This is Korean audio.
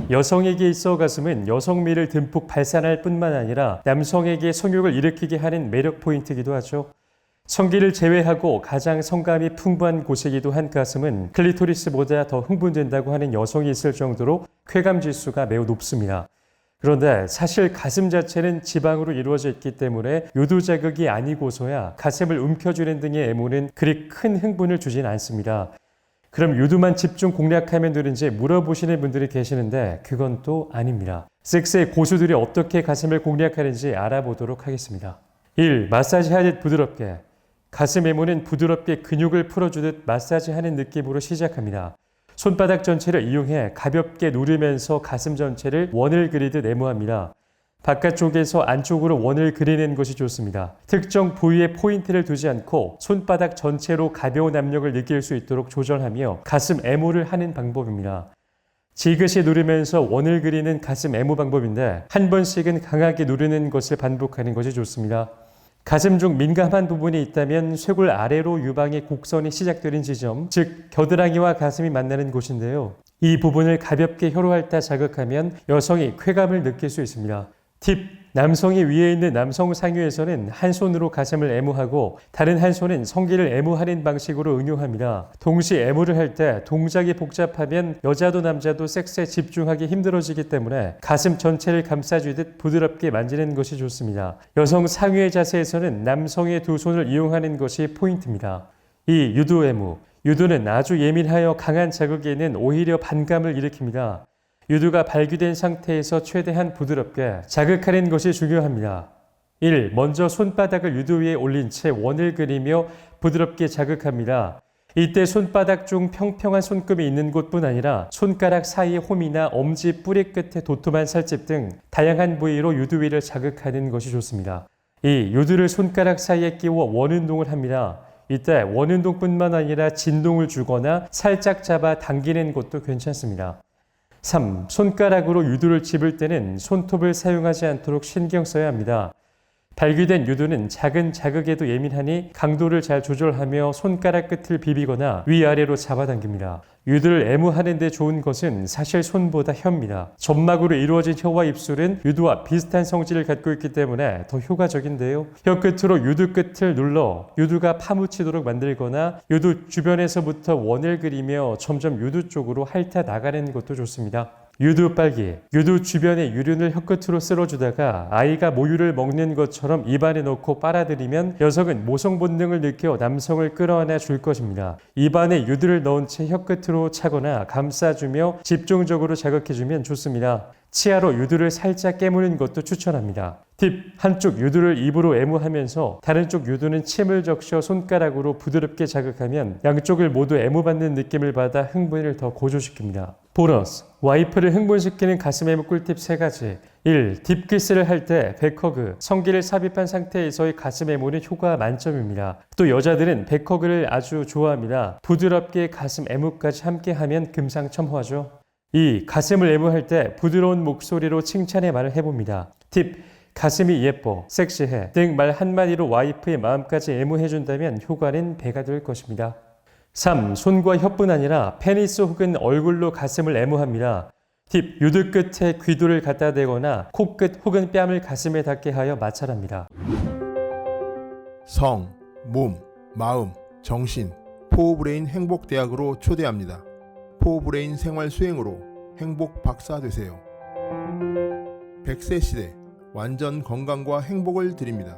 여성에게 있어 가슴은 여성미를 듬뿍 발산할 뿐만 아니라 남성에게 성욕을 일으키게 하는 매력 포인트이기도 하죠. 성기를 제외하고 가장 성감이 풍부한 곳이기도 한 가슴은 클리토리스보다 더 흥분된다고 하는 여성이 있을 정도로 쾌감 지수가 매우 높습니다. 그런데 사실 가슴 자체는 지방으로 이루어져 있기 때문에 요도 자극이 아니고서야 가슴을 움켜쥐는 등의 애무는 그리 큰 흥분을 주진 않습니다. 그럼 요도만 집중 공략하면 되는지 물어보시는 분들이 계시는데 그건 또 아닙니다. 섹스의 고수들이 어떻게 가슴을 공략하는지 알아보도록 하겠습니다. 1. 마사지하듯 부드럽게. 가슴 애무는 부드럽게 근육을 풀어주듯 마사지하는 느낌으로 시작합니다. 손바닥 전체를 이용해 가볍게 누르면서 가슴 전체를 원을 그리듯 애무합니다. 바깥쪽에서 안쪽으로 원을 그리는 것이 좋습니다. 특정 부위에 포인트를 두지 않고 손바닥 전체로 가벼운 압력을 느낄 수 있도록 조절하며 가슴 애무를 하는 방법입니다. 지그시 누르면서 원을 그리는 가슴 애무 방법인데 한 번씩은 강하게 누르는 것을 반복하는 것이 좋습니다. 가슴 중 민감한 부분이 있다면 쇄골 아래로 유방의 곡선이 시작되는 지점, 즉 겨드랑이와 가슴이 만나는 곳인데요. 이 부분을 가볍게 혀로 핥아 자극하면 여성이 쾌감을 느낄 수 있습니다. 팁! 남성이 위에 있는 남성 상유에서는 한 손으로 가슴을 애무하고 다른 한 손은 성기를 애무하는 방식으로 응용합니다. 동시에 애무를 할 때 동작이 복잡하면 여자도 남자도 섹스에 집중하기 힘들어지기 때문에 가슴 전체를 감싸주듯 부드럽게 만지는 것이 좋습니다. 여성 상유의 자세에서는 남성의 두 손을 이용하는 것이 포인트입니다. 2. 유도 애무. 유도는 아주 예민하여 강한 자극에는 오히려 반감을 일으킵니다. 유도가 발기된 상태에서 최대한 부드럽게 자극하는 것이 중요합니다. 1. 먼저 손바닥을 유도 위에 올린 채 원을 그리며 부드럽게 자극합니다. 이때 손바닥 중 평평한 손금이 있는 곳뿐 아니라 손가락 사이 홈이나 엄지 뿌리 끝에 도톰한 살집 등 다양한 부위로 유도 위를 자극하는 것이 좋습니다. 2. 유도를 손가락 사이에 끼워 원운동을 합니다. 이때 원운동뿐만 아니라 진동을 주거나 살짝 잡아 당기는 것도 괜찮습니다. 3. 손가락으로 유도를 집을 때는 손톱을 사용하지 않도록 신경 써야 합니다. 발기된 유도는 작은 자극에도 예민하니 강도를 잘 조절하며 손가락 끝을 비비거나 위아래로 잡아당깁니다. 유도를 애무하는 데 좋은 것은 사실 손보다 혀입니다. 점막으로 이루어진 혀와 입술은 유도와 비슷한 성질을 갖고 있기 때문에 더 효과적인데요. 혀 끝으로 유도 끝을 눌러 유도가 파묻히도록 만들거나 유도 주변에서부터 원을 그리며 점점 유도 쪽으로 핥아 나가는 것도 좋습니다. 유두 빨기. 유두 주변의 유륜을 혀끝으로 쓸어주다가 아이가 모유를 먹는 것처럼 입안에 넣고 빨아들이면 여성은 모성 본능을 느껴 남성을 끌어안아 줄 것입니다. 입안에 유두를 넣은 채 혀끝으로 차거나 감싸주며 집중적으로 자극해주면 좋습니다. 치아로 유두를 살짝 깨무는 것도 추천합니다. 팁! 한쪽 유두를 입으로 애무하면서 다른 쪽 유두는 침을 적셔 손가락으로 부드럽게 자극하면 양쪽을 모두 애무받는 느낌을 받아 흥분을 더 고조시킵니다. 보너스! 와이프를 흥분시키는 가슴 애무 꿀팁 3가지. 1. 딥키스를 할 때 백허그, 성기를 삽입한 상태에서의 가슴 애무는 효과 만점입니다. 또 여자들은 백허그를 아주 좋아합니다. 부드럽게 가슴 애무까지 함께 하면 금상첨화죠. 2. 가슴을 애무할 때 부드러운 목소리로 칭찬의 말을 해봅니다. 팁! 가슴이 예뻐, 섹시해 등 말 한마디로 와이프의 마음까지 애무해준다면 효과는 배가 될 것입니다. 3. 손과 혀뿐 아니라 페니스 혹은 얼굴로 가슴을 애무합니다. 팁! 유두 끝에 귀도를 갖다 대거나 코끝 혹은 뺨을 가슴에 닿게 하여 마찰합니다. 성, 몸, 마음, 정신, 포브레인 행복대학으로 초대합니다. 포브레인 생활 수행으로 행복 박사 되세요. 100세 시대 완전 건강과 행복을 드립니다.